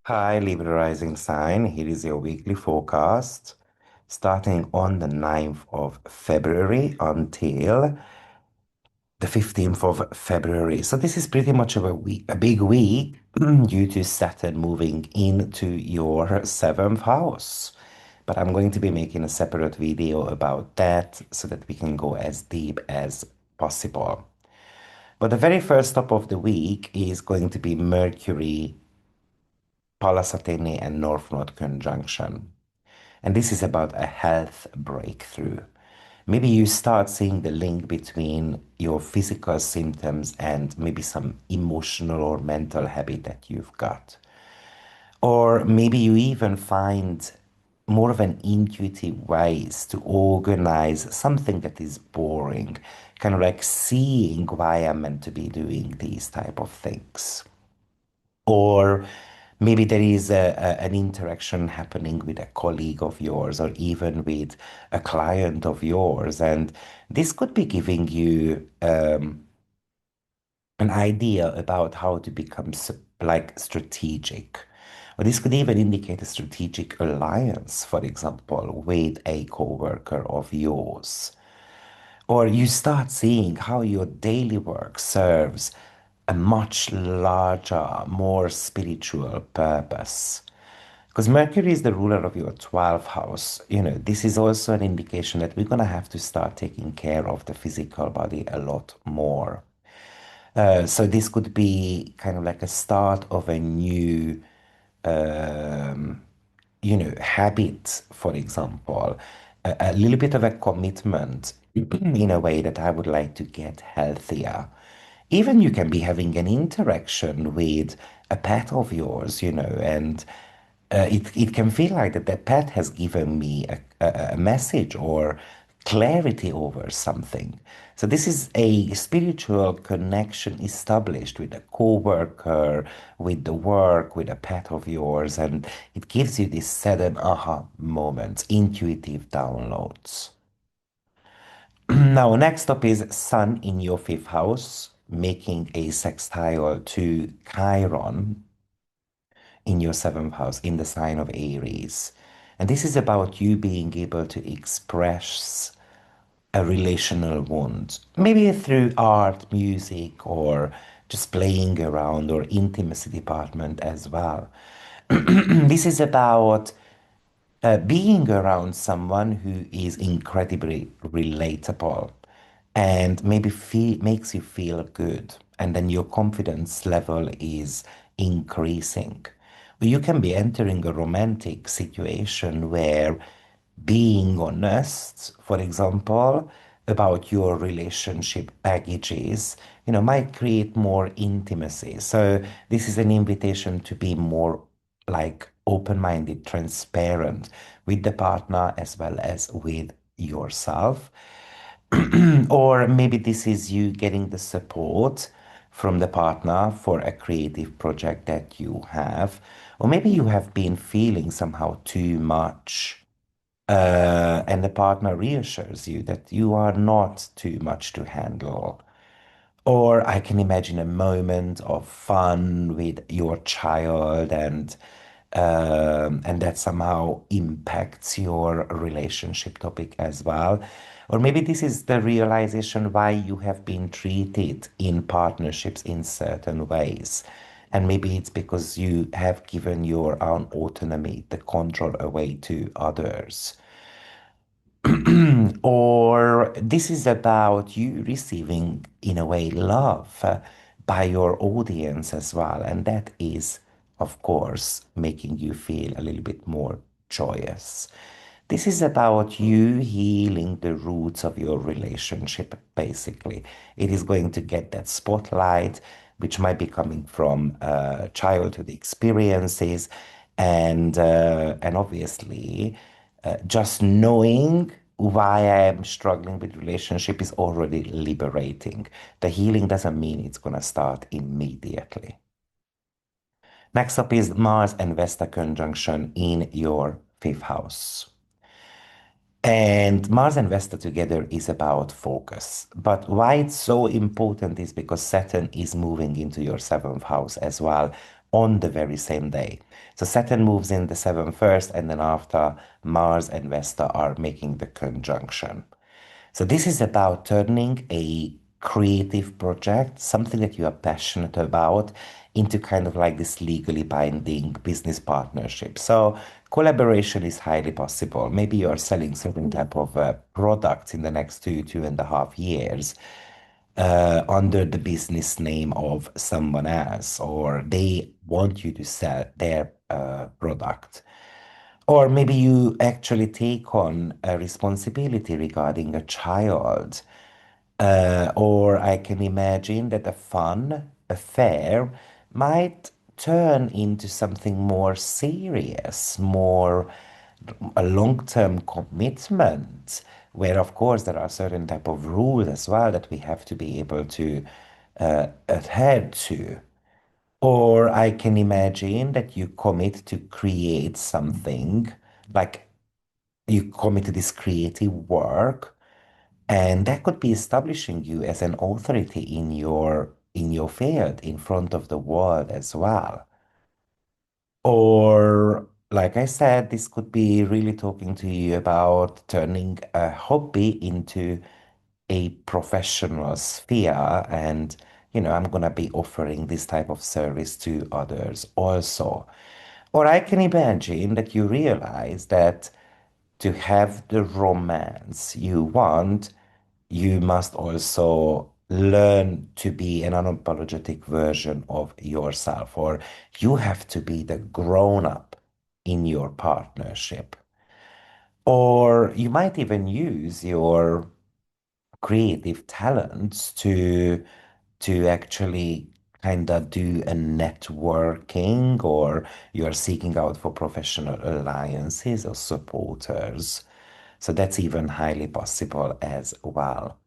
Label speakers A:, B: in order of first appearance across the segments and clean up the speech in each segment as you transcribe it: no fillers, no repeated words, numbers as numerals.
A: Hi, Libra rising sign. Here is your weekly forecast starting on the 9th of February until the 15th of February. So this is pretty much of a big week due to Saturn moving into your seventh house. But I'm going to be making a separate video about that so that we can go as deep as possible. But the very first stop of the week is going to be Mercury, Saturn and North Node conjunction. And this is about a health breakthrough. Maybe you start seeing the link between your physical symptoms and maybe some emotional or mental habit that you've got. Or maybe you even find more of an intuitive ways to organize something that is boring, kind of like seeing why I'm meant to be doing these type of things. Or maybe there is an interaction happening with a colleague of yours or even with a client of yours. And this could be giving you an idea about how to become like strategic. Or this could even indicate a strategic alliance, for example, with a coworker of yours. Or you start seeing how your daily work serves a much larger, more spiritual purpose. Because Mercury is the ruler of your 12th house. This is also an indication that we're going to have to start taking care of the physical body a lot more. So this could be kind of like a start of a new habit, for example, a little bit of a commitment in a way that I would like to get healthier. Even you can be having an interaction with a pet of yours, and it can feel like that the pet has given me a message or clarity over something. So this is a spiritual connection established with a coworker, with the work, with a pet of yours, and it gives you this sudden aha moments, intuitive downloads. Now, next up is Sun in your fifth house, making a sextile to Chiron in your seventh house in the sign of Aries. And this is about you being able to express a relational wound, maybe through art, music, or just playing around, or intimacy department as well. This is about being around someone who is incredibly relatable and maybe makes you feel good, and then your confidence level is increasing. You can be entering a romantic situation where being honest, for example, about your relationship baggages, might create more intimacy. So this is an invitation to be more like open-minded, transparent with the partner as well as with yourself. Or maybe this is you getting the support from the partner for a creative project that you have. Or maybe you have been feeling somehow too much, and the partner reassures you that you are not too much to handle. Or I can imagine a moment of fun with your child, and that somehow impacts your relationship topic as well. Or maybe this is the realization why you have been treated in partnerships in certain ways. And maybe it's because you have given your own autonomy, the control away to others. Or this is about you receiving, in a way, love by your audience as well. And that is, of course, making you feel a little bit more joyous. This is about you healing the roots of your relationship, basically. It is going to get that spotlight, which might be coming from childhood experiences, and obviously just knowing why I am struggling with relationship is already liberating. The healing doesn't mean it's going to start immediately. Next up is Mars and Vesta conjunction in your fifth house. And Mars and Vesta together is about focus. But why it's so important is because Saturn is moving into your seventh house as well on the very same day. So Saturn moves in the seventh first, and then after Mars and Vesta are making the conjunction. So this is about turning a creative project, something that you are passionate about, into kind of like this legally binding business partnership. So collaboration is highly possible. Maybe you are selling certain type of products in the next 2.5 years under the business name of someone else, or they want you to sell their product. Or maybe you actually take on a responsibility regarding a child. Or I can imagine that a fun affair might turn into something more serious, more a long-term commitment, where of course there are certain type of rules as well that we have to be able to adhere to. Or I can imagine that you commit to create something, like you commit to this creative work, and that could be establishing you as an authority in your field in front of the world as well. Or, like I said, this could be really talking to you about turning a hobby into a professional sphere. And, I'm going to be offering this type of service to others also. Or I can imagine that you realize that to have the romance you want, you must also learn to be an unapologetic version of yourself, or you have to be the grown up in your partnership. Or you might even use your creative talents to actually kind of do a networking, or you're seeking out for professional alliances or supporters. So that's even highly possible as well.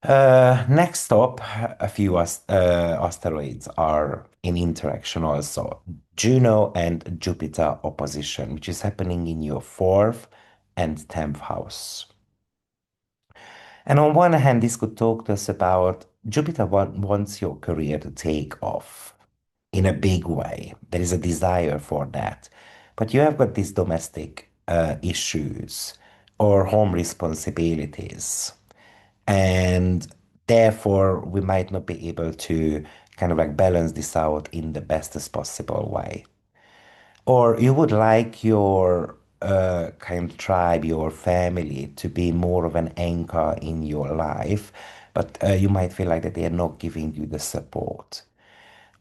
A: Next up, a few asteroids are in interaction also. Juno and Jupiter opposition, which is happening in your fourth and 10th house. And on one hand, this could talk to us about Jupiter wants your career to take off in a big way. There is a desire for that. But you have got these domestic issues or home responsibilities. And therefore, we might not be able to kind of like balance this out in the bestest possible way. Or you would like your kind of tribe, your family to be more of an anchor in your life, but you might feel like that they are not giving you the support.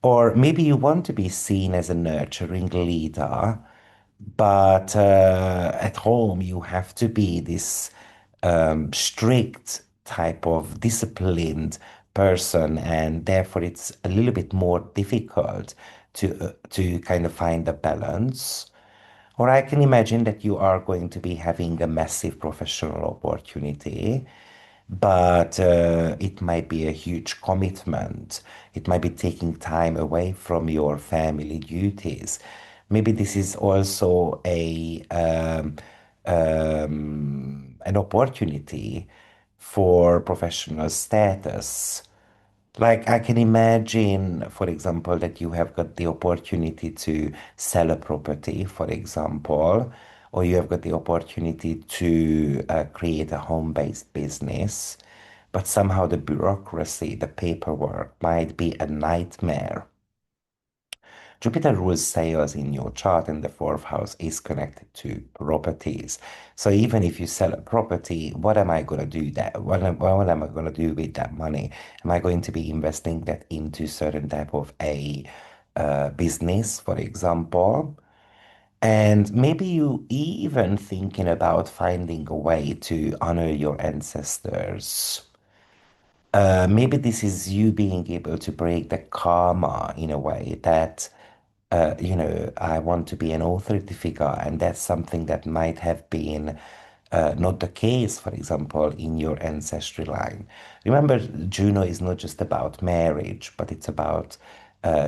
A: Or maybe you want to be seen as a nurturing leader, but at home you have to be this strict type of disciplined person, and therefore it's a little bit more difficult to kind of find a balance. Or I can imagine that you are going to be having a massive professional opportunity, but it might be a huge commitment. It might be taking time away from your family duties. Maybe this is also an opportunity for professional status. Like I can imagine, for example, that you have got the opportunity to sell a property, for example, or you have got the opportunity to create a home-based business, but somehow the bureaucracy, the paperwork might be a nightmare. Jupiter rules sales in your chart, and the fourth house is connected to properties. So even if you sell a property, what am I going to do that? What am I going to do with that money? Am I going to be investing that into certain type of a business, for example? And maybe you even thinking about finding a way to honor your ancestors. Maybe this is you being able to break the karma in a way that, I want to be an authority figure, and that's something that might have been not the case, for example, in your ancestry line. Remember, Juno is not just about marriage, but it's about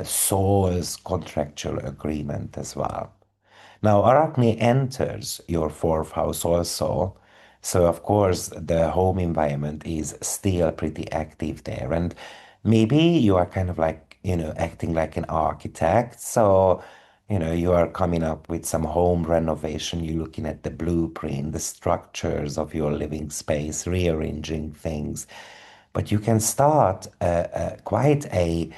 A: soul's contractual agreement as well. Now, Arachne enters your fourth house also. So, of course, the home environment is still pretty active there. And maybe you are kind of like acting like an architect. So, you are coming up with some home renovation. You're looking at the blueprint, the structures of your living space, rearranging things. But you can start quite a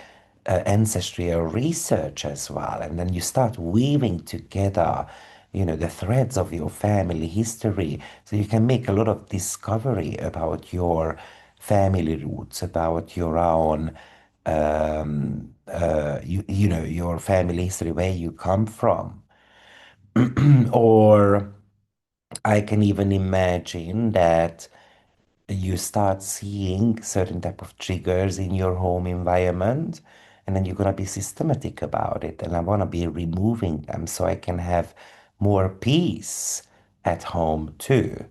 A: ancestral research as well, and then you start weaving together, the threads of your family history, so you can make a lot of discovery about your family roots, about your own, your family history, where you come from. Or I can even imagine that you start seeing certain type of triggers in your home environment, and then you're going to be systematic about it, and I want to be removing them so I can have more peace at home too.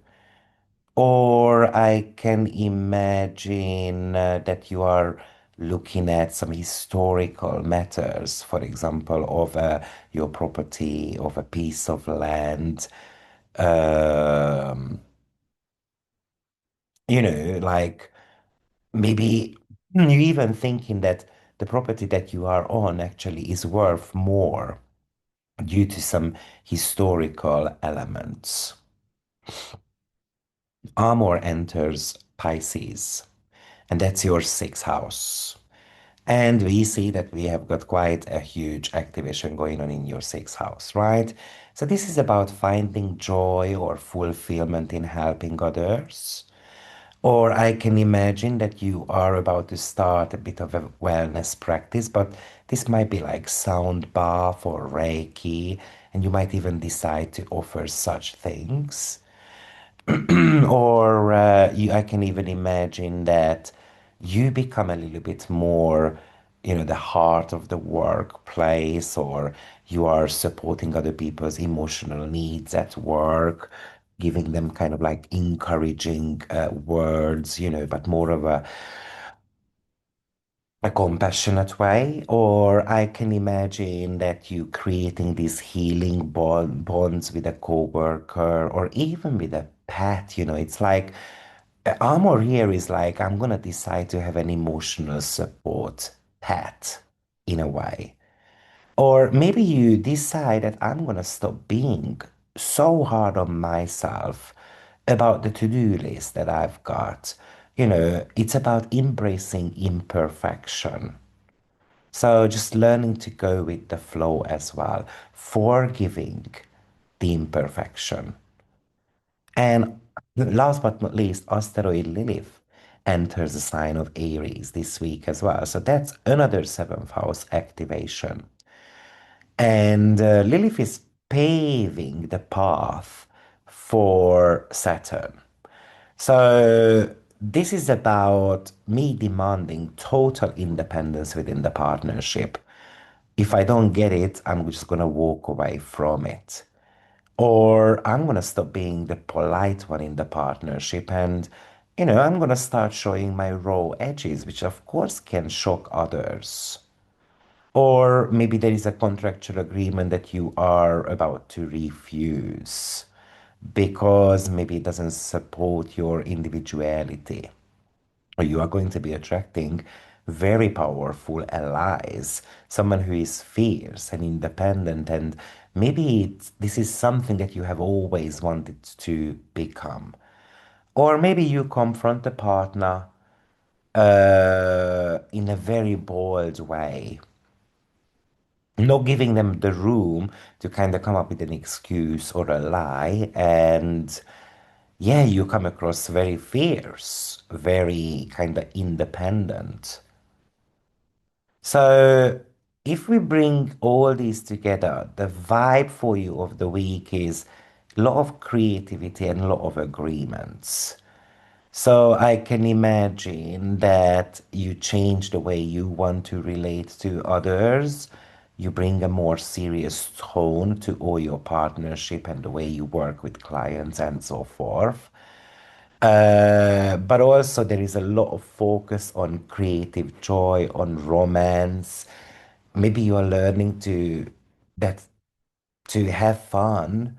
A: Or I can imagine that you are looking at some historical matters, for example, of your property, of a piece of land, um, like maybe you're even thinking that the property that you are on actually is worth more due to some historical elements. Amor enters Pisces, and that's your sixth house. And we see that we have got quite a huge activation going on in your sixth house, right? So this is about finding joy or fulfillment in helping others. Or I can imagine that you are about to start a bit of a wellness practice, but this might be like sound bath or Reiki, and you might even decide to offer such things. Or I can even imagine that you become a little bit more, the heart of the workplace, or you are supporting other people's emotional needs at work, giving them kind of like encouraging words, but more of a compassionate way. Or I can imagine that you creating these healing bonds with a coworker or even with a pet. It's like armor here is like I'm gonna decide to have an emotional support pet in a way. Or maybe you decide that I'm gonna stop being so hard on myself about the to-do list that I've got. It's about embracing imperfection. So just learning to go with the flow as well, forgiving the imperfection. And last but not least, asteroid Lilith enters the sign of Aries this week as well. So that's another seventh house activation. And Lilith is paving the path for Saturn. So this is about me demanding total independence within the partnership. If I don't get it, I'm just gonna walk away from it. Or I'm gonna stop being the polite one in the partnership, and I'm gonna start showing my raw edges, which of course can shock others. Or maybe there is a contractual agreement that you are about to refuse because maybe it doesn't support your individuality. Or you are going to be attracting very powerful allies, someone who is fierce and independent, and maybe this is something that you have always wanted to become. Or maybe you confront a partner in a very bold way, not giving them the room to kind of come up with an excuse or a lie. And yeah, you come across very fierce, very kind of independent. So if we bring all these together, the vibe for you of the week is a lot of creativity and a lot of agreements. So I can imagine that you change the way you want to relate to others. You bring a more serious tone to all your partnership and the way you work with clients and so forth. But also there is a lot of focus on creative joy, on romance. Maybe you are learning that to have fun,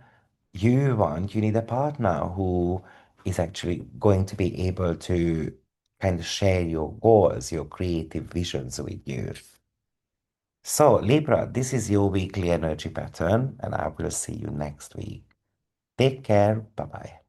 A: you need a partner who is actually going to be able to kind of share your goals, your creative visions with you. So, Libra, this is your weekly energy pattern, and I will see you next week. Take care. Bye bye.